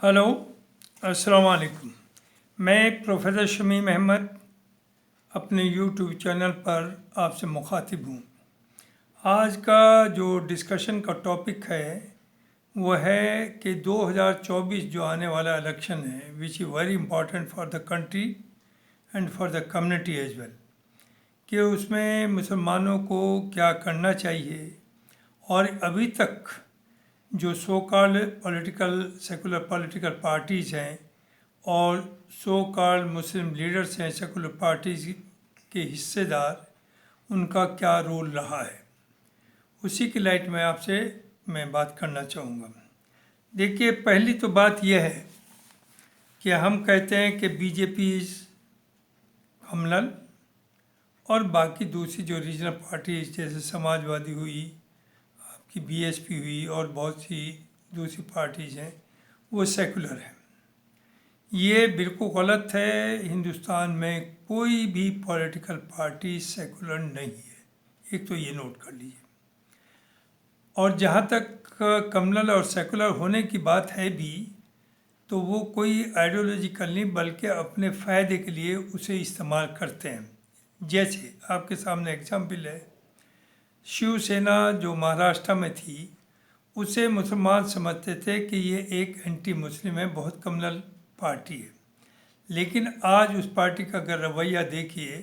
Hello, अस्सलाम वालेकुम। मैं प्रोफेसर शमीम अहमद अपने यूट्यूब चैनल पर आपसे मुखातिब हूँ। आज का जो डिस्कशन का टॉपिक है वो है कि 2024 जो आने वाला इलेक्शन है which is very important for the country and for the community as well, कि उसमें मुसलमानों को क्या करना चाहिए। और अभी तक जो so called political secular political parties हैं और सो कॉल्ड मुस्लिम लीडर्स हैं सेकुलर पार्टीज के हिस्सेदार, उनका क्या रोल रहा है, उसी की लाइट में आपसे मैं बात करना चाहूँगा। देखिए, पहली तो बात यह है कि हम कहते हैं कि बीजेपी इज़ हमनल और बाकी दूसरी जो रीजनल पार्टीज जैसे समाजवादी हुई, आपकी बीएसपी हुई और बहुत सी दूसरी पार्टीज हैं वो सेकुलर हैं। ये बिल्कुल गलत है। हिंदुस्तान में कोई भी पॉलिटिकल पार्टी सेकुलर नहीं है, एक तो ये नोट कर लीजिए। और जहाँ तक कम्युनल और सेकुलर होने की बात है भी, तो वो कोई आइडियोलॉजिकल नहीं बल्कि अपने फ़ायदे के लिए उसे इस्तेमाल करते हैं। जैसे आपके सामने एग्जाम्पल है, शिवसेना जो महाराष्ट्र में थी उसे मुसलमान समझते थे कि ये एक एंटी मुस्लिम है, बहुत कम्युनल पार्टी है। लेकिन आज उस पार्टी का अगर रवैया देखिए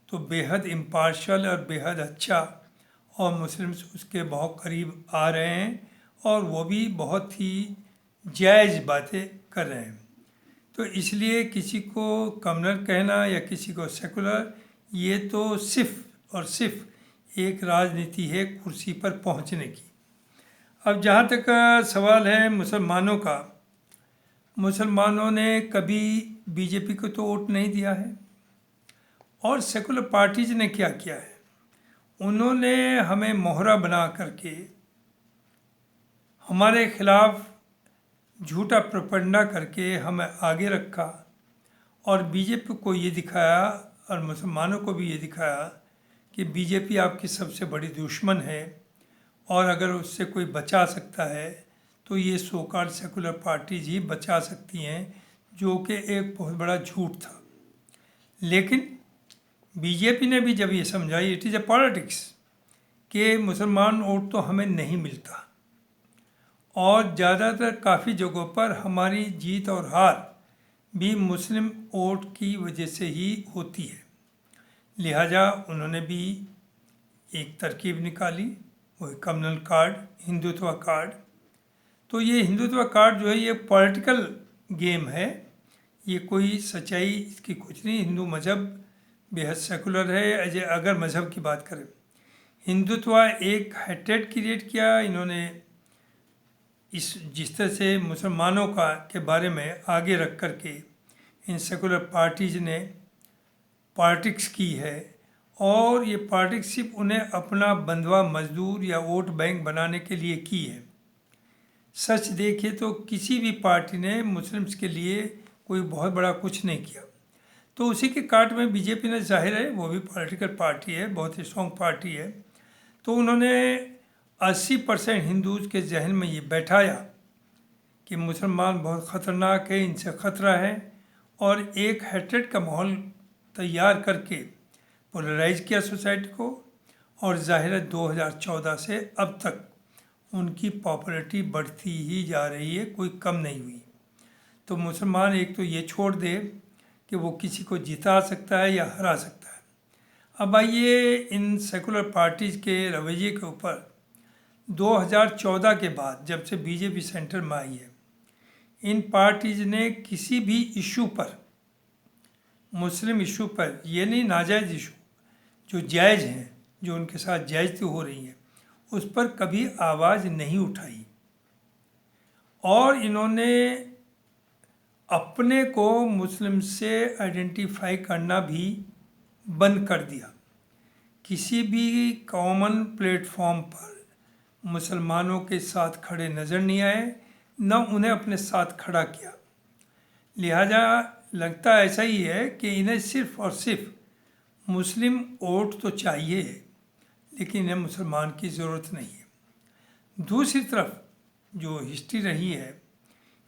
तो बेहद इम्पार्शल और बेहद अच्छा, और मुस्लिम्स उसके बहुत करीब आ रहे हैं और वो भी बहुत ही जायज़ बातें कर रहे हैं। तो इसलिए किसी को कम्युनल कहना या किसी को सेकुलर, ये तो सिर्फ और सिर्फ एक राजनीति है कुर्सी पर पहुंचने की। अब जहाँ तक सवाल है मुसलमानों का, मुसलमानों ने कभी बीजेपी को तो वोट नहीं दिया है। और सेकुलर पार्टीज ने क्या किया है, उन्होंने हमें मोहरा बना करके हमारे खिलाफ झूठा प्रोपेगेंडा करके हमें आगे रखा और बीजेपी को ये दिखाया और मुसलमानों को भी ये दिखाया कि बीजेपी आपकी सबसे बड़ी दुश्मन है और अगर उससे कोई बचा सकता है तो ये सो कॉल्ड सेकुलर पार्टीज ही बचा सकती हैं, जो कि एक बहुत बड़ा झूठ था। लेकिन बीजेपी ने भी जब ये समझाई, इट इज़ ए पॉलिटिक्स, कि मुसलमान वोट तो हमें नहीं मिलता और ज़्यादातर काफ़ी जगहों पर हमारी जीत और हार भी मुस्लिम वोट की वजह से ही होती है। लिहाजा उन्होंने भी एक तरकीब निकाली, वो कम्युनल कार्ड, हिंदुत्व कार्ड। तो ये हिंदुत्व कार्ड जो है ये पॉलिटिकल गेम है, ये कोई सच्चाई इसकी कुछ नहीं। हिंदू मज़हब बेहद सेकुलर है। अगर मज़हब की बात करें, हिंदुत्व एक हेट्रेड क्रिएट किया इन्होंने, इस जिस तरह से मुसलमानों का के बारे में आगे रख कर के इन सेकुलर पार्टीज ने पॉलिटिक्स की है। और ये पॉलिटिक्स सिर्फ उन्हें अपना बंधुआ मजदूर या वोट बैंक बनाने के लिए की है। सच देखिए तो किसी भी पार्टी ने मुस्लिम्स के लिए कोई बहुत बड़ा कुछ नहीं किया। तो उसी के काट में बीजेपी ने, जाहिर है वो भी पॉलिटिकल पार्टी है, बहुत ही स्ट्रॉन्ग पार्टी है, तो उन्होंने 80% हिंदूज के जहन में ये बैठाया कि मुसलमान बहुत ख़तरनाक है, इनसे ख़तरा है, और एक हेट्रेड का माहौल तैयार करके पोलराइज किया सोसाइटी को। और ज़ाहिर है 2014 से अब तक उनकी पॉपुलैरिटी बढ़ती ही जा रही है, कोई कम नहीं हुई। तो मुसलमान एक तो ये छोड़ दे कि वो किसी को जिता सकता है या हरा सकता है। अब आइए इन सेकुलर पार्टीज़ के रवैये के ऊपर। 2014 के बाद जब से बीजेपी सेंटर में आई है, इन पार्टीज़ ने किसी भी इशू पर, मुस्लिम इशू पर, ये नहीं नाजायज़ इशू, जो जायज़ हैं, जो उनके साथ जायज़ती हो रही है, उस पर कभी आवाज़ नहीं उठाई। और इन्होंने अपने को मुस्लिम से आइडेंटिफाई करना भी बंद कर दिया। किसी भी कॉमन प्लेटफॉर्म पर मुसलमानों के साथ खड़े नज़र नहीं आए, न उन्हें अपने साथ खड़ा किया। लिहाजा लगता ऐसा ही है कि इन्हें सिर्फ और सिर्फ मुस्लिम वोट तो चाहिए, लेकिन इन्हें मुसलमान की ज़रूरत नहीं है। दूसरी तरफ जो हिस्ट्री रही है,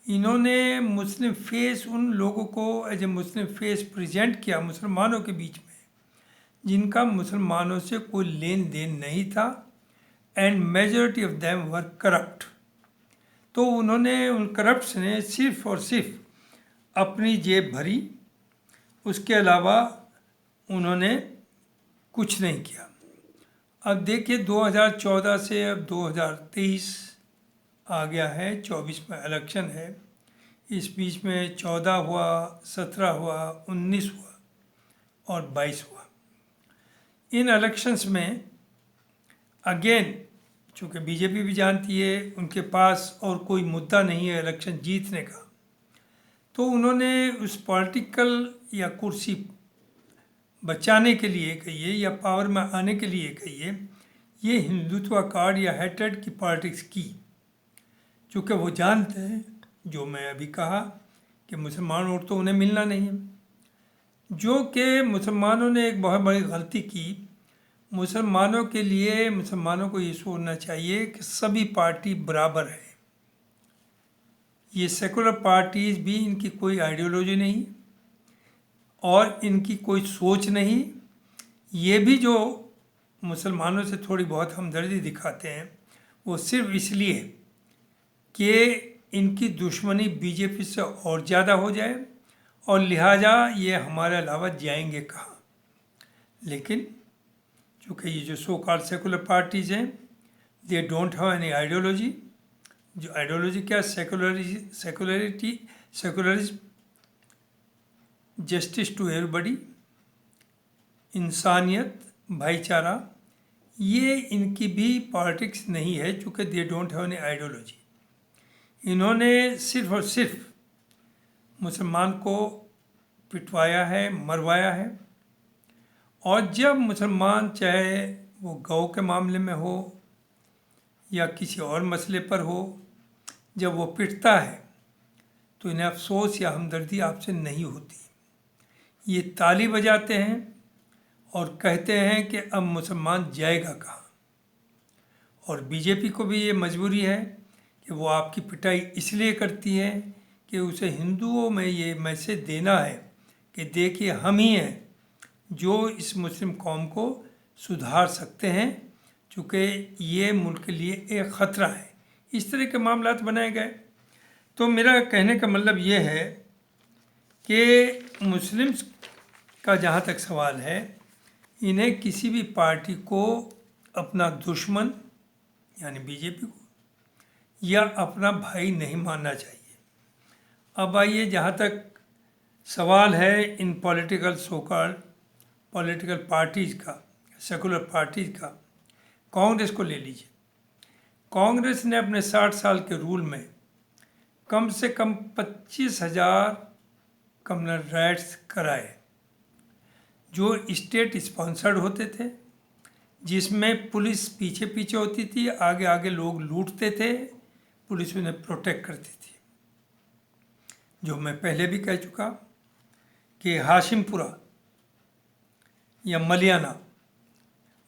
इन्होंने मुस्लिम फेस उन लोगों को as a Muslim face present किया मुसलमानों के बीच में जिनका मुसलमानों से कोई लेन देन नहीं था, and majority of them were corrupt. तो उन्होंने उन करप्ट्स ने सिर्फ और सिर्फ अपनी जेब भरी, उसके अलावा उन्होंने कुछ नहीं किया। अब देखिए 2014 से अब 2023 आ गया है, 24 में इलेक्शन है, इस बीच में 14 हुआ, 17 हुआ, 19 हुआ और 22 हुआ। इन इलेक्शंस में अगेन चूँकि बीजेपी भी जानती है उनके पास और कोई मुद्दा नहीं है इलेक्शन जीतने का, तो उन्होंने उस पॉलिटिकल या कुर्सी बचाने के लिए कहिए या पावर में आने के लिए कहिए, ये हिंदुत्व कार्ड या हेट्रेड की पॉलिटिक्स की, चूँकि वो जानते हैं जो मैं अभी कहा कि मुसलमान वोट तो उन्हें मिलना नहीं है, जो कि मुसलमानों ने एक बहुत बड़ी गलती की। मुसलमानों के लिए मुसलमानों को ये सोचना चाहिए कि सभी पार्टी बराबर है। ये सेकुलर पार्टीज़ भी इनकी कोई आइडियोलॉजी नहीं और इनकी कोई सोच नहीं। ये भी जो मुसलमानों से थोड़ी बहुत हमदर्दी दिखाते हैं वो सिर्फ इसलिए कि इनकी दुश्मनी बीजेपी से और ज़्यादा हो जाए और लिहाजा ये हमारे अलावा जाएंगे कहाँ। लेकिन चूँकि ये जो सो कॉल्ड सेकुलर पार्टीज़ हैं, they don't have any ideology. जो आइडियोलॉजी क्या, सेकुलरिज्म, जस्टिस टू एवरीबडी, इंसानियत, भाईचारा, ये इनकी भी पॉलिटिक्स नहीं है, चूँकि they don't have any ideology. इन्होंने सिर्फ और सिर्फ मुसलमान को पिटवाया है, मरवाया है। और जब मुसलमान चाहे वो गौ के मामले में हो या किसी और मसले पर हो, जब वो पिटता है तो इन्हें अफसोस या हमदर्दी आपसे नहीं होती। ये ताली बजाते हैं और कहते हैं कि अब मुसलमान जाएगा कहाँ। और बीजेपी को भी ये मजबूरी है कि वो आपकी पिटाई इसलिए करती है कि उसे हिंदुओं में ये मैसेज देना है कि देखिए हम ही हैं जो इस मुस्लिम कौम को सुधार सकते हैं, चूँकि ये मुल्क के लिए एक ख़तरा है। इस तरह के मामलात बनाए गए। तो मेरा कहने का मतलब ये है कि मुस्लिम्स का जहाँ तक सवाल है, इन्हें किसी भी पार्टी को अपना दुश्मन यानी बीजेपी को या अपना भाई नहीं मानना चाहिए। अब आइए जहाँ तक सवाल है इन पॉलिटिकल सो-कॉल्ड पॉलिटिकल पार्टीज़ का, सेकुलर पार्टीज़ का, कांग्रेस को ले लीजिए। कांग्रेस ने अपने 60 साल के रूल में कम से कम 25,000 कम्युनल राइट्स कराए जो स्टेट स्पॉन्सर्ड होते थे, जिसमें पुलिस पीछे पीछे होती थी, आगे आगे लोग लूटते थे, पुलिस उन्हें प्रोटेक्ट करती थी। जो मैं पहले भी कह चुका कि हाशिमपुरा या मलियाना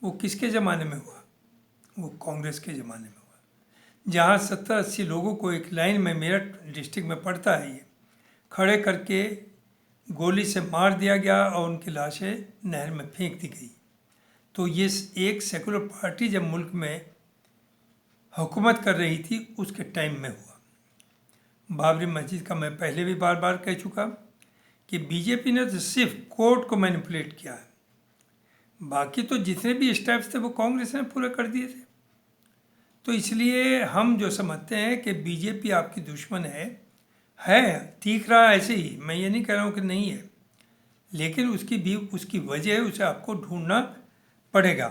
वो किसके ज़माने में हुआ, वो कांग्रेस के ज़माने में हुआ, जहाँ 70-80 लोगों को एक लाइन में, मेरठ डिस्ट्रिक्ट में पड़ता है, ये खड़े करके गोली से मार दिया गया और उनकी लाशें नहर में फेंक दी गई। तो ये एक सेकुलर पार्टी जब मुल्क में हुकूमत कर रही थी उसके टाइम में हुआ। बाबरी मस्जिद का मैं पहले भी बार बार कह चुका कि बीजेपी ने तो सिर्फ कोर्ट को मैनिपुलेट किया है, बाकी तो जितने भी स्टेप्स थे वो कांग्रेस ने पूरे कर दिए थे। तो इसलिए हम जो समझते हैं कि बीजेपी आपकी दुश्मन है, दिख रहा है ऐसे ही, मैं ये नहीं कह रहा हूँ कि नहीं है, लेकिन उसकी भी उसकी वजह है, उसे आपको ढूंढना पड़ेगा।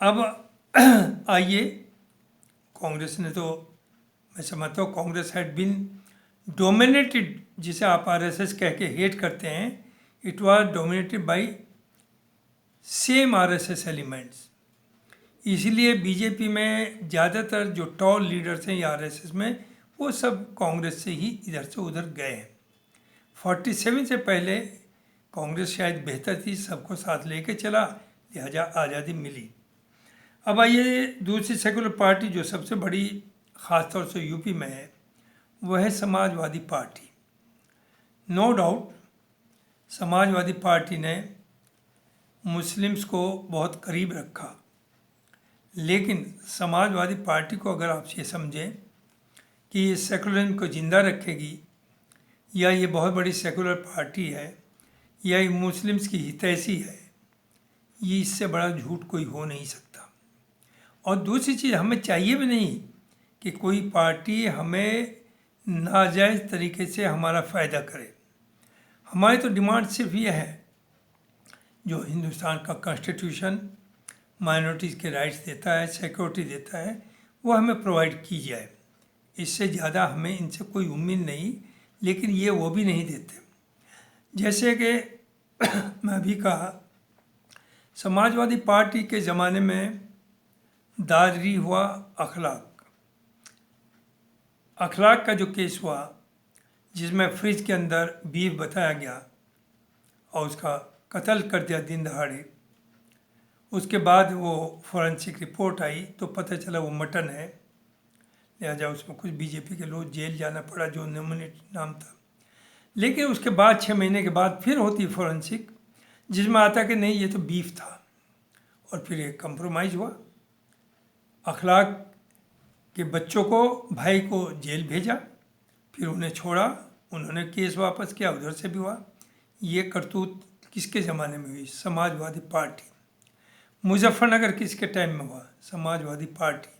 अब आइए, कांग्रेस ने तो, मैं समझता हूँ कांग्रेस हैड बीन डोमिनेटेड, जिसे आप आरएसएस कह के हेट करते हैं, it was dominated by same RSS elements. इसलिए बीजेपी में ज़्यादातर जो टॉप लीडर्स हैं आरएसएस में, वो सब कांग्रेस से ही इधर से उधर गए हैं। 47 से पहले कांग्रेस शायद बेहतर थी, सबको साथ लेके चला, लिहाजा आज़ादी मिली। अब आइए दूसरी सेकुलर पार्टी जो सबसे बड़ी ख़ास तौर से यूपी में है, वह है Samajwadi Party. No doubt Samajwadi Party ने मुस्लिम्स को बहुत करीब रखा, लेकिन समाजवादी पार्टी को अगर आप ये समझें कि ये सेकुलरिज्म को ज़िंदा रखेगी या ये बहुत बड़ी सेकुलर पार्टी है या ये मुस्लिम्स की हितैषी है, ये इससे बड़ा झूठ कोई हो नहीं सकता। और दूसरी चीज़, हमें चाहिए भी नहीं कि कोई पार्टी हमें नाजायज़ तरीके से हमारा फ़ायदा करे। हमारी तो डिमांड सिर्फ ये है, जो हिंदुस्तान का कॉन्स्टिट्यूशन माइनॉरिटीज़ के राइट्स देता है, सिक्योरिटी देता है, वो हमें प्रोवाइड की जाए। इससे ज़्यादा हमें इनसे कोई उम्मीद नहीं, लेकिन ये वो भी नहीं देते। जैसे कि मैं अभी कहा, समाजवादी पार्टी के ज़माने में दादरी हुआ अखलाक का जो केस हुआ, जिसमें फ्रिज के अंदर बीफ बताया गया और उसका कत्ल कर दिया दिन दहाड़े। उसके बाद वो फॉरेंसिक रिपोर्ट आई तो पता चला वो मटन है, लिहाजा उसमें कुछ बीजेपी के लोग जेल जाना पड़ा जो नॉमिनेट नाम था। लेकिन उसके बाद 6 महीने के बाद फिर होती फॉरेंसिक, जिसमें आता कि नहीं ये तो बीफ था, और फिर एक कंप्रोमाइज़ हुआ। अखलाक के बच्चों को, भाई को जेल भेजा, फिर उन्हें छोड़ा, उन्होंने केस वापस किया, उधर से भी हुआ। ये करतूत किसके ज़माने में हुई? समाजवादी पार्टी। मुजफ्फरनगर किसके टाइम में हुआ? समाजवादी पार्टी।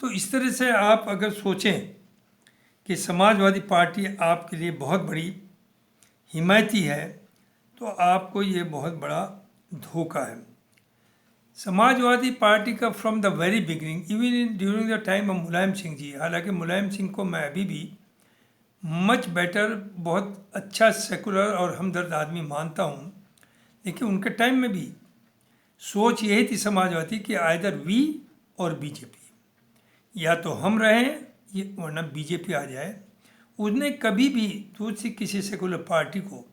तो इस तरह से आप अगर सोचें कि समाजवादी पार्टी आपके लिए बहुत बड़ी हिमायती है, तो आपको ये बहुत बड़ा धोखा है। समाजवादी पार्टी का from the very beginning, even during the time of Mulayam Singh ji, हालांकि मुलायम सिंह को मैं अभी भी मच बेटर, बहुत अच्छा सेकुलर और हमदर्द आदमी मानता हूँ, लेकिन उनके टाइम में भी सोच यही थी समाजवादी कि आइदर वी और बीजेपी, या तो हम रहें ये वरना बीजेपी आ जाए। उसने कभी भी दूसरी किसी सेकुलर पार्टी को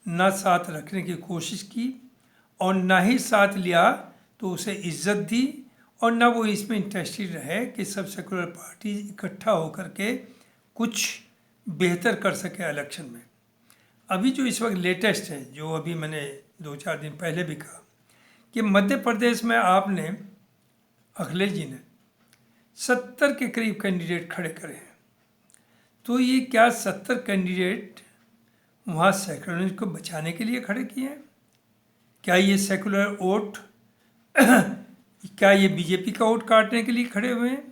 ना साथ रखने की कोशिश की, और ना ही साथ लिया तो उसे इज्जत दी, और ना वो इसमें इंटरेस्टेड रहे कि सब सेकुलर पार्टी इकट्ठा होकर के कुछ बेहतर कर सके इलेक्शन में। अभी जो इस वक्त लेटेस्ट है, जो अभी मैंने 2-4 दिन पहले भी कहा कि मध्य प्रदेश में आपने, अखिलेश जी ने 70 के करीब कैंडिडेट खड़े करे हैं। तो ये क्या 70 कैंडिडेट वहाँ सेकुलरिज्म को बचाने के लिए खड़े किए हैं? क्या ये सेकुलर वोट क्या ये बीजेपी का वोट काटने के लिए खड़े हुए हैं?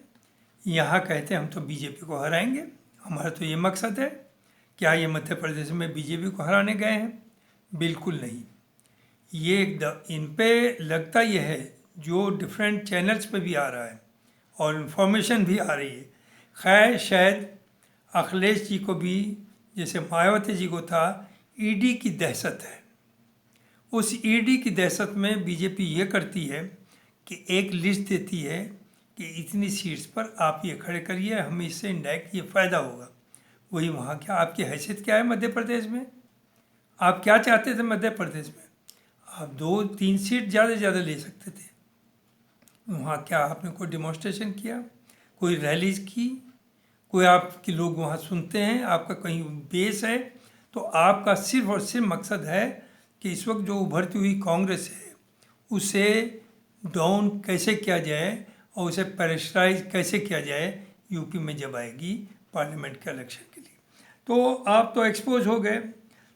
यहाँ कहते हैं हम तो बीजेपी को हराएंगे, हमारा तो ये मकसद है। क्या ये मध्य प्रदेश में बीजेपी को हराने गए हैं? बिल्कुल नहीं। ये इन पे लगता ये है, जो डिफरेंट चैनल्स पे भी आ रहा है और इन्फॉर्मेशन भी आ रही है, खैर शायद अखिलेश जी को भी, जैसे मायावती जी को था, ईडी की दहशत है। उस ईडी की दहशत में बीजेपी ये करती है कि एक लिस्ट देती है कि इतनी सीट्स पर आप ये खड़े करिए, हमें इससे इंडायरेक्ट ये फ़ायदा होगा। वही वहाँ क्या आपकी हैसियत क्या है मध्य प्रदेश में? आप क्या चाहते थे मध्य प्रदेश में? आप 2-3 सीट ज़्यादा ले सकते थे। वहाँ क्या आपने कोई डिमॉन्स्ट्रेशन किया, कोई रैलीज की, कोई आपके लोग वहाँ सुनते हैं, आपका कहीं बेस है? तो आपका सिर्फ और सिर्फ मकसद है कि इस वक्त जो उभरती हुई कांग्रेस है उसे डाउन कैसे किया जाए और उसे प्रेशराइज कैसे किया जाए यूपी में जब आएगी पार्लियामेंट के इलेक्शन के लिए। तो आप तो एक्सपोज हो गए।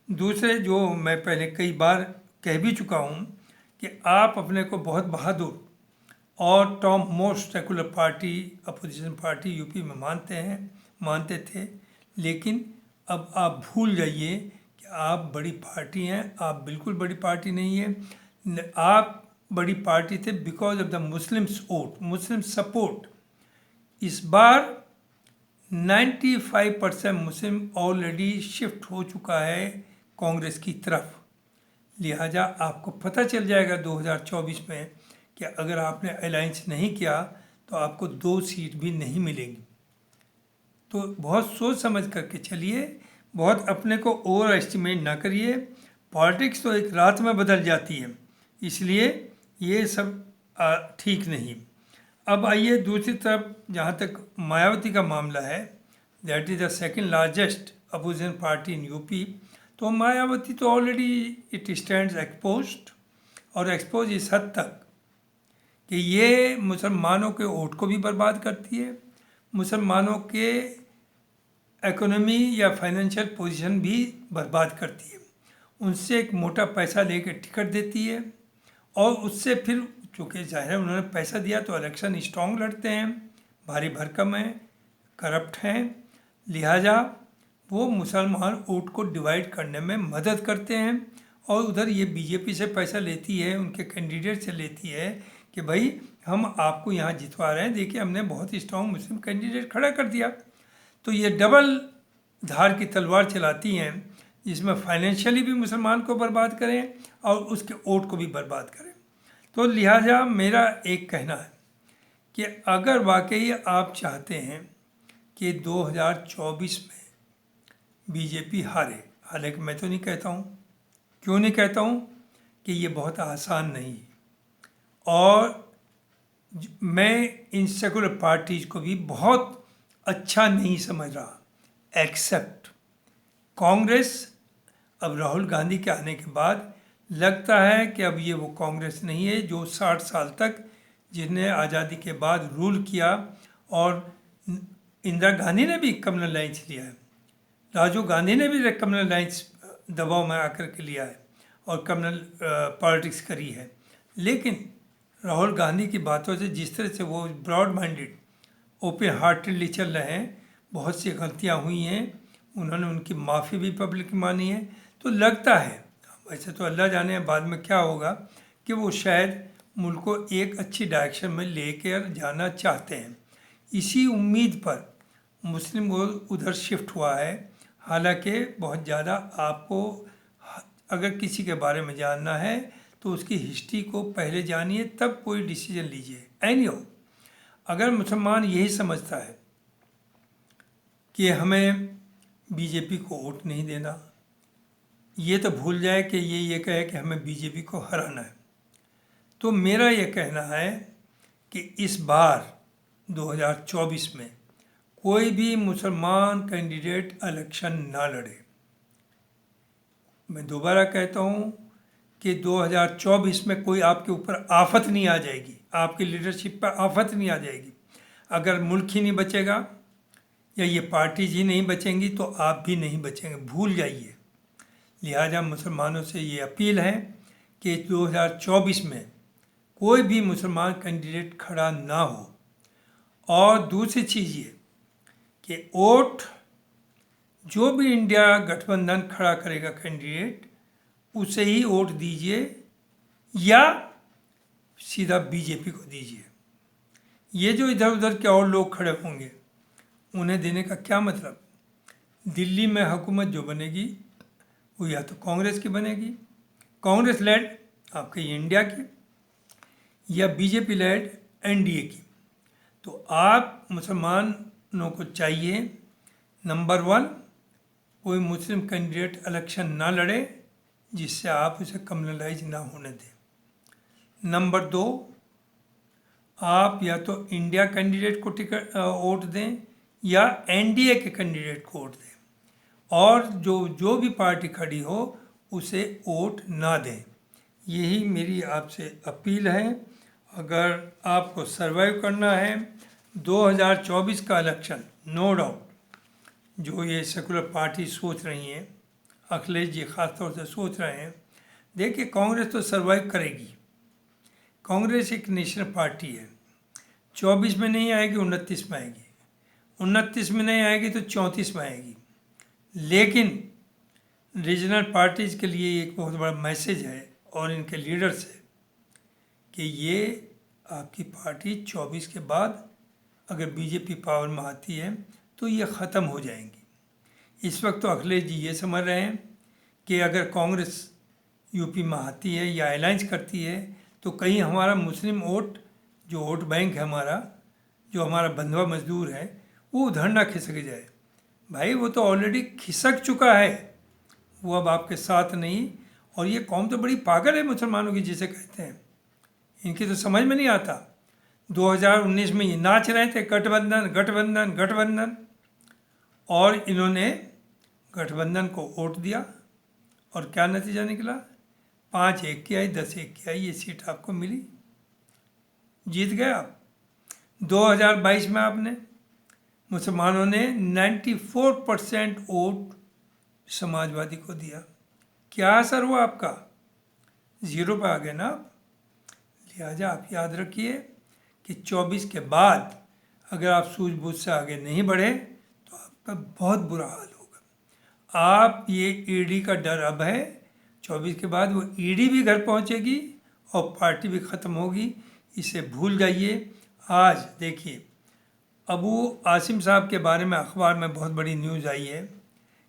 दूसरे, जो मैं पहले कई बार कह भी चुका हूँ कि आप अपने को बहुत बहादुर और top most secular party, opposition party UP में मानते थे, लेकिन अब आप भूल जाइए कि आप बड़ी पार्टी हैं। आप बिल्कुल बड़ी पार्टी नहीं है। आप बड़ी पार्टी थे because of the Muslims vote, Muslim support. इस बार 95% मुस्लिम ऑलरेडी शिफ्ट हो चुका है कांग्रेस की तरफ। लिहाजा आपको पता चल जाएगा 2024 में कि अगर आपने अलायंस नहीं किया तो आपको 2 सीट भी नहीं मिलेंगी। तो बहुत सोच समझ करके चलिए, बहुत अपने को ओवर एस्टिमेट ना करिए। पॉलिटिक्स तो एक रात में बदल जाती है, इसलिए ये सब ठीक नहीं। अब आइए दूसरी तरफ, जहाँ तक मायावती का मामला है, that is the second largest opposition party in UP. तो मायावती तो ऑलरेडी इट स्टैंड्स एक्सपोज्ड, और एक्सपोज इस हद तक कि ये मुसलमानों के वोट को भी बर्बाद करती है, मुसलमानों के इकोनॉमी या फाइनेंशियल पोजीशन भी बर्बाद करती है। उनसे एक मोटा पैसा लेकर टिकट देती है, और उससे फिर चूँकि जाहिर है उन्होंने पैसा दिया तो इलेक्शन स्ट्रॉन्ग लड़ते हैं, भारी भरकम हैं, करप्ट हैं, लिहाजा वो मुसलमान वोट को डिवाइड करने में मदद करते हैं। और उधर ये बीजेपी से पैसा लेती है, उनके कैंडिडेट से लेती है कि भाई हम आपको यहाँ जितवा रहे हैं, देखिए हमने बहुत ही स्ट्रॉन्ग मुस्लिम कैंडिडेट खड़ा कर दिया। तो ये डबल धार की तलवार चलाती हैं, जिसमें फाइनेंशियली भी मुसलमान को बर्बाद करें और उसके वोट को भी बर्बाद करें। तो लिहाजा मेरा एक कहना है कि अगर वाकई आप चाहते हैं कि 2024 में बीजेपी हारे, हालांकि मैं तो नहीं कहता हूँ, क्यों नहीं कहता हूँ कि ये बहुत आसान नहीं, और मैं इन सेकुलर पार्टीज़ को भी बहुत अच्छा नहीं समझ रहा, एक्सेप्ट कांग्रेस। अब राहुल गांधी के आने के बाद लगता है कि अब ये वो कांग्रेस नहीं है जो 60 साल तक, जिसने आज़ादी के बाद रूल किया, और इंदिरा गांधी ने भी कम्युनल लाइन्स लिया है, राजीव गांधी ने भी कम्युनल लाइन्स दबाव में आकर के लिया है और कम्युनल पॉलिटिक्स करी है। लेकिन राहुल गांधी की बातों से, जिस तरह से वो ब्रॉड माइंडेड ओपन हार्टेडली चल रहे हैं, बहुत सी गलतियां हुई हैं, उन्होंने उनकी माफ़ी भी पब्लिक मानी है। तो लगता है, वैसे तो अल्लाह जाने बाद में क्या होगा, कि वो शायद मुल्क को एक अच्छी डायरेक्शन में लेकर जाना चाहते हैं। इसी उम्मीद पर मुस्लिम वोट उधर शिफ्ट हुआ है। हालांकि बहुत ज़्यादा आपको अगर किसी के बारे में जानना है तो उसकी हिस्ट्री को पहले जानिए, तब कोई डिसीजन लीजिए। एनीहो, अगर मुसलमान यही समझता है कि हमें बीजेपी को वोट नहीं देना, ये तो भूल जाए कि ये कहे कि हमें बीजेपी को हराना है, तो मेरा ये कहना है कि इस बार 2024 में कोई भी मुसलमान कैंडिडेट इलेक्शन ना लड़े। मैं दोबारा कहता हूँ कि 2024 में कोई आपके ऊपर आफत नहीं आ जाएगी, आपकी लीडरशिप पर आफत नहीं आ जाएगी। अगर मुल्क ही नहीं बचेगा या ये पार्टीज ही नहीं बचेंगी तो आप भी नहीं बचेंगे, भूल जाइए। लिहाजा मुसलमानों से ये अपील है कि 2024 में कोई भी मुसलमान कैंडिडेट खड़ा ना हो। और दूसरी चीज़ ये कि वोट जो भी इंडिया गठबंधन खड़ा करेगा कैंडिडेट, उसे ही वोट दीजिए या सीधा बीजेपी को दीजिए। ये जो इधर उधर के और लोग खड़े होंगे, उन्हें देने का क्या मतलब। दिल्ली में हुकूमत जो बनेगी वो या तो कांग्रेस की बनेगी, कांग्रेस लेड आपके इंडिया की, या बीजेपी लेड एनडीए की। तो आप मुसलमानों को चाहिए, नंबर 1, कोई मुस्लिम कैंडिडेट इलेक्शन ना लड़े जिससे आप उसे कम्युनलाइज ना होने दें। नंबर 2, आप या तो इंडिया कैंडिडेट को टिकट वोट दें या एनडीए के कैंडिडेट को वोट दें, और जो भी पार्टी खड़ी हो उसे वोट ना दें। यही मेरी आपसे अपील है। अगर आपको सर्वाइव करना है 2024 का इलेक्शन, नो डाउट जो ये सेकुलर पार्टी सोच रही हैं, अखिलेश जी ख़ास तौर से सोच रहे हैं, देखिए कांग्रेस तो सर्वाइव करेगी। कांग्रेस एक नेशनल पार्टी है, 24 में नहीं आएगी, 29 में आएगी, 29 में नहीं आएगी तो 34 में आएगी। लेकिन रीजनल पार्टीज़ के लिए एक बहुत बड़ा मैसेज है और इनके लीडर से कि ये आपकी पार्टी 24 के बाद अगर बीजेपी पावर में आती है तो ये ख़त्म हो जाएंगी। इस वक्त तो अखिलेश जी ये समझ रहे हैं कि अगर कांग्रेस यूपी में आती है या अलायंस करती है तो कहीं हमारा मुस्लिम वोट, जो वोट बैंक है हमारा, जो हमारा बंधुआ मजदूर है, वो उधर ना खिसक जाए। भाई वो तो ऑलरेडी खिसक चुका है, वो अब आपके साथ नहीं। और ये कौम तो बड़ी पागल है मुसलमानों की, जिसे कहते हैं, इनकी तो समझ में नहीं आता। 2019 में ये नाच रहे थे गठबंधन गठबंधन गठबंधन, और इन्होंने गठबंधन को वोट दिया और क्या नतीजा निकला? 5-1 की आई, 10-1 की आई, ये सीट आपको मिली, जीत गए आप। 2022 में आपने मुसलमानों ने 94% वोट समाजवादी को दिया। क्या असर हुआ आपका? 0 पे आ गए ना आप। लिहाजा आप याद रखिए कि 24 के बाद अगर आप सूझबूझ से आगे नहीं बढ़े तो आपका बहुत बुरा हाल होगा। आप ये ईडी का डर अब है, 24 के बाद वो ईडी भी घर पहुंचेगी और पार्टी भी ख़त्म होगी, इसे भूल जाइए। आज देखिए, अबू आसिम साहब के बारे में अखबार में बहुत बड़ी न्यूज़ आई है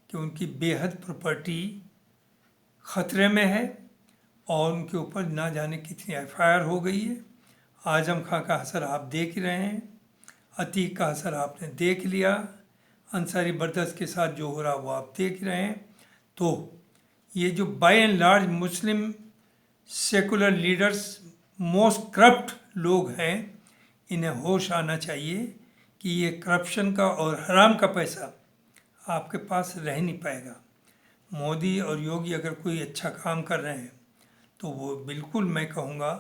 कि उनकी बेहद प्रॉपर्टी ख़तरे में है और उनके ऊपर ना जाने कितनी एफआईआर हो गई है। आजम खां का असर आप देख ही रहे हैं, अतीक का असर आपने देख लिया, अंसारी बरदस्त के साथ जो हो रहा वो आप देख रहे हैं। तो ये जो by and large Muslim secular leaders most corrupt लोग हैं, इन्हें होश आना चाहिए कि ये करप्शन का और हराम का पैसा आपके पास रह नहीं पाएगा। मोदी और योगी अगर कोई अच्छा काम कर रहे हैं तो वो बिल्कुल मैं कहूँगा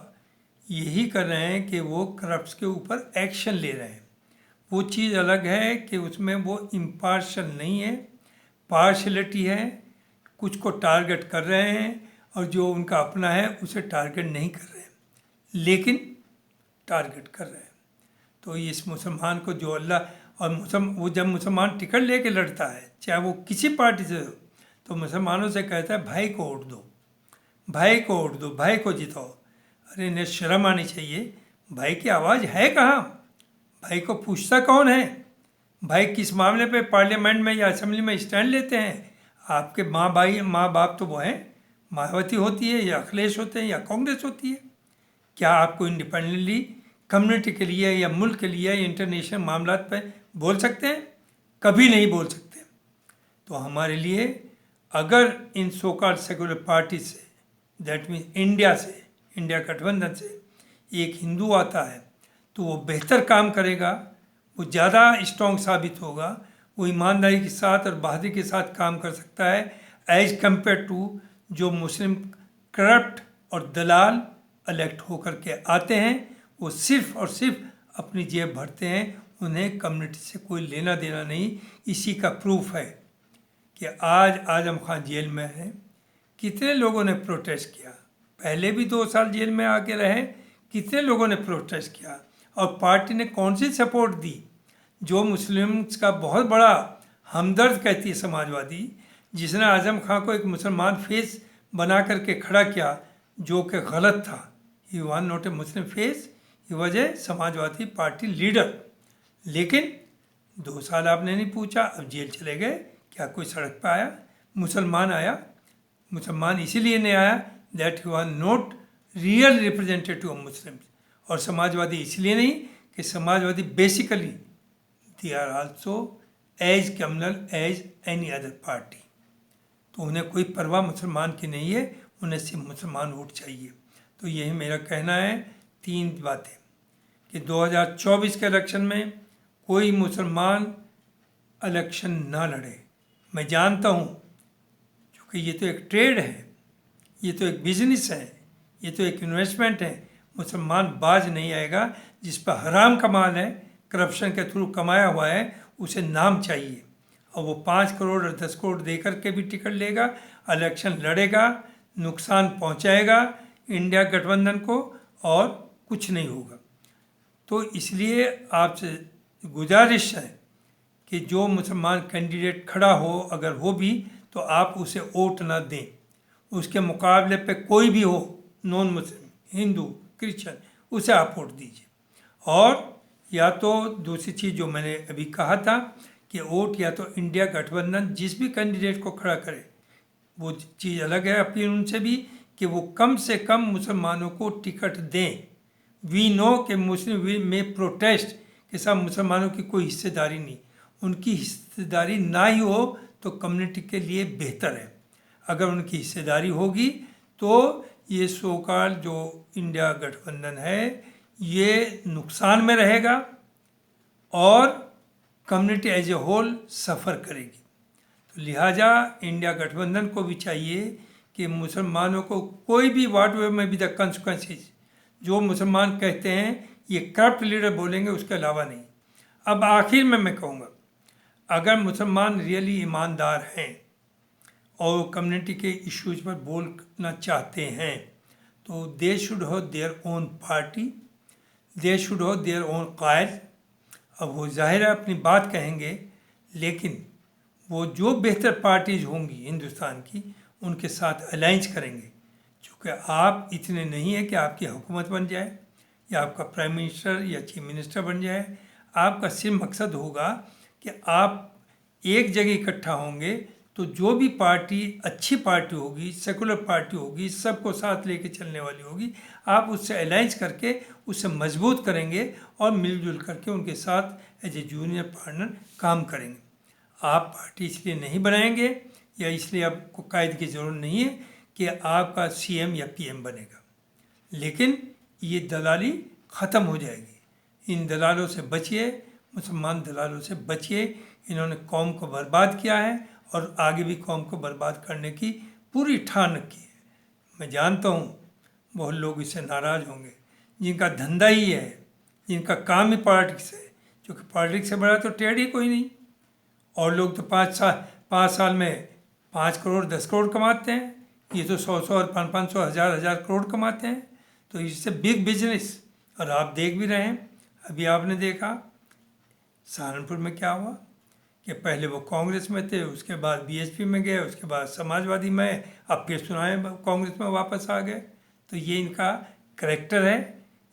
यही कर रहे हैं कि वो करप्ट्स के ऊपर एक्शन ले रहे हैं। वो चीज़ अलग है कि उसमें वो इम्पार्शल नहीं है, पार्शलिटी है, कुछ को टारगेट कर रहे हैं और जो उनका अपना है उसे टारगेट नहीं कर रहे हैं, लेकिन टारगेट कर रहे हैं। तो इस मुसलमान को जो अल्लाह और वो जब मुसलमान टिकट लेके लड़ता है, चाहे वो किसी पार्टी से हो, तो मुसलमानों से कहता है भाई को वोट दो, भाई को वोट दो, भाई को जिताओ। अरे इन्हें शर्म आनी चाहिए, भाई की आवाज़ है कहाँ? भाई को पूछता कौन है? भाई किस मामले पे पार्लियामेंट में या असेंबली में स्टैंड लेते हैं? आपके माँ बाप तो वो हैं, मायावती होती है या अखिलेश होते हैं या कांग्रेस होती है। क्या आपको इंडिपेंडेंटली कम्युनिटी के लिए या मुल्क के लिए या इंटरनेशनल मामलात पे बोल सकते हैं? कभी नहीं बोल सकते। तो हमारे लिए अगर इन सोकाल सेकुलर पार्टी से, दैट मीन्स इंडिया से, इंडिया गठबंधन से एक हिंदू आता है तो वो बेहतर काम करेगा, वो ज़्यादा स्ट्रॉन्ग साबित होगा, वो ईमानदारी के साथ और बहादुरी के साथ काम कर सकता है एज कम्पेयर टू जो मुस्लिम करप्ट और दलाल इलेक्ट होकर के आते हैं। वो सिर्फ और सिर्फ अपनी जेब भरते हैं, उन्हें कम्युनिटी से कोई लेना देना नहीं। इसी का प्रूफ है कि आज आजम खां जेल में है। कितने लोगों ने प्रोटेस्ट किया, पहले भी 2 साल जेल में आके रहे, कितने लोगों ने प्रोटेस्ट किया और पार्टी ने कौन सी सपोर्ट दी? जो मुस्लिम्स का बहुत बड़ा हमदर्द कहती है समाजवादी, जिसने आजम खां को एक मुसलमान फेस बना करके खड़ा किया जो कि गलत था। ही was not a Muslim face, he was a Samajwadi party leader. लेकिन 2 साल आपने नहीं पूछा, अब जेल चले गए। क्या कोई सड़क पर आया? मुसलमान आया। मुसलमान इसीलिए नहीं आया that he was not real representative of Muslims. और समाजवादी इसलिए नहीं कि Samajwadi basically they are also as communal as any other party. तो उन्हें कोई परवाह मुसलमान की नहीं है, उन्हें सिर्फ मुसलमान वोट चाहिए। तो यही मेरा कहना है, 3 बातें कि 2024 के इलेक्शन में कोई मुसलमान इलेक्शन ना लड़े। मैं जानता हूँ क्योंकि ये तो एक ट्रेड है, ये तो एक बिजनेस है, ये तो एक इन्वेस्टमेंट है। मुसलमान बाज नहीं आएगा। जिस पर हराम कमाल है, करप्शन के थ्रू कमाया हुआ है, उसे नाम चाहिए। और वो 5 करोड़ और 10 करोड़ दे करके भी टिकट लेगा, इलेक्शन लड़ेगा, नुकसान पहुंचाएगा इंडिया गठबंधन को और कुछ नहीं होगा। तो इसलिए आपसे गुजारिश है कि जो मुसलमान कैंडिडेट खड़ा हो, अगर हो भी, तो आप उसे वोट ना दें। उसके मुकाबले पे कोई भी हो, नॉन मुस्लिम, हिंदू, क्रिश्चियन, उसे आप वोट दीजिए। और या तो दूसरी चीज़ जो मैंने अभी कहा था कि वोट या तो इंडिया गठबंधन जिस भी कैंडिडेट को खड़ा करे, वो चीज़ अलग है अपील उनसे भी कि वो कम से कम मुसलमानों को टिकट दें। वी नो कि मुस्लिम में प्रोटेस्ट के साथ मुसलमानों की कोई हिस्सेदारी नहीं, उनकी हिस्सेदारी ना ही हो तो कम्युनिटी के लिए बेहतर है। अगर उनकी हिस्सेदारी होगी तो ये सोकाल जो इंडिया गठबंधन है ये नुकसान में रहेगा और कम्युनिटी एज ए होल सफ़र करेगी। तो लिहाजा इंडिया गठबंधन को भी चाहिए कि मुसलमानों को कोई भी वाट में भी द कंसिक्वेंसेस जो मुसलमान कहते हैं ये करप्ट लीडर बोलेंगे, उसके अलावा नहीं। अब आखिर में मैं कहूँगा, अगर मुसलमान रियली ईमानदार हैं और कम्युनिटी के इश्यूज पर बोलना चाहते हैं तो they should have their own party, they should have their own cadre. अब वो जाहिर है अपनी बात कहेंगे, लेकिन वो जो बेहतर पार्टीज होंगी हिंदुस्तान की उनके साथ अलाइंस करेंगे। क्योंकि आप इतने नहीं है कि आपकी हुकूमत बन जाए या आपका प्राइम मिनिस्टर या चीफ मिनिस्टर बन जाए। आपका सिर्फ मकसद होगा कि आप एक जगह इकट्ठा होंगे तो जो भी पार्टी अच्छी पार्टी होगी, सेकुलर पार्टी होगी, सबको साथ लेके चलने वाली होगी, आप उससे अलाइंस करके उससे मजबूत करेंगे और मिलजुल करके उनके साथ एज ए जूनियर पार्टनर काम करेंगे। आप पार्टी इसलिए नहीं बनाएंगे या इसलिए आपको कायदे की ज़रूरत नहीं है कि आपका सीएम या पीएम बनेगा, लेकिन ये दलाली ख़त्म हो जाएगी। इन दलालों से बचिए, मुसलमान दलालों से बचिए। इन्होंने कौम को बर्बाद किया है और आगे भी कौम को बर्बाद करने की पूरी ठान रखी है। मैं जानता हूँ बहुत लोग इससे नाराज़ होंगे, जिनका धंधा ही है, जिनका काम ही पॉलिटिक्स है, क्योंकि पॉलिटिक्स से बड़ा तो ट्रेड ही कोई नहीं। और लोग तो 5 साल में 5 करोड़ 10 करोड़ कमाते हैं, ये तो 100 और 500 हज़ार करोड़ कमाते हैं। तो इससे बिग बिजनेस। और आप देख भी रहे हैं, अभी आपने देखा सहारनपुर में क्या हुआ कि पहले वो कांग्रेस में थे, उसके बाद बीएसपी में गए, उसके बाद समाजवादी में, अब फिर सुनाए कांग्रेस में वापस आ गए। तो ये इनका करैक्टर है,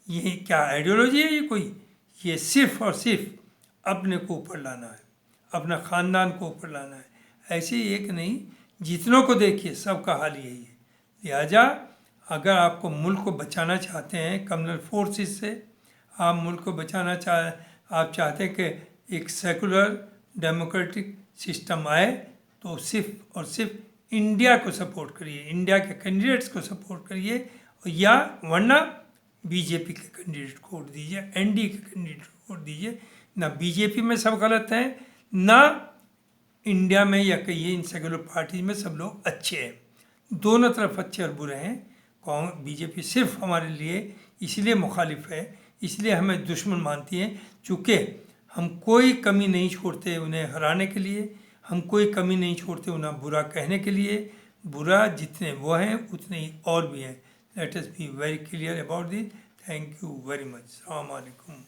ये क्या आइडियोलॉजी है ये कोई? ये सिर्फ और सिर्फ अपने को ऊपर लाना है, अपना ख़ानदान को ऊपर लाना है। ऐसे एक नहीं, जितनों को देखिए सबका हाल यही है। लिहाजा अगर आपको मुल्क को बचाना चाहते हैं कम्युनल फोर्सेस से, आप मुल्क को बचाना आप चाहते हैं कि एक सेकुलर डेमोक्रेटिक सिस्टम आए, तो सिर्फ और सिर्फ इंडिया को सपोर्ट करिए, इंडिया के कैंडिडेट्स को सपोर्ट करिए, या वरना बीजेपी के कैंडिडेट को वोट दीजिए, एनडीए के कैंडिडेट को वोट दीजिए। ना बीजेपी में सब गलत हैं, ना इंडिया में या कहिए इन सेकुलर पार्टीज में सब लोग अच्छे हैं। दोनों तरफ अच्छे और बुरे हैं। बीजेपी सिर्फ हमारे लिए इसलिए मुखालिफ है, इसलिए हमें दुश्मन मानती है, चूँकि हम कोई कमी नहीं छोड़ते उन्हें हराने के लिए, हम कोई कमी नहीं छोड़ते उन्हें बुरा कहने के लिए। बुरा जितने वो हैं उतने ही और भी हैं। Let us be very clear about this. Thank you very much. अस्सलाम वालेकुम।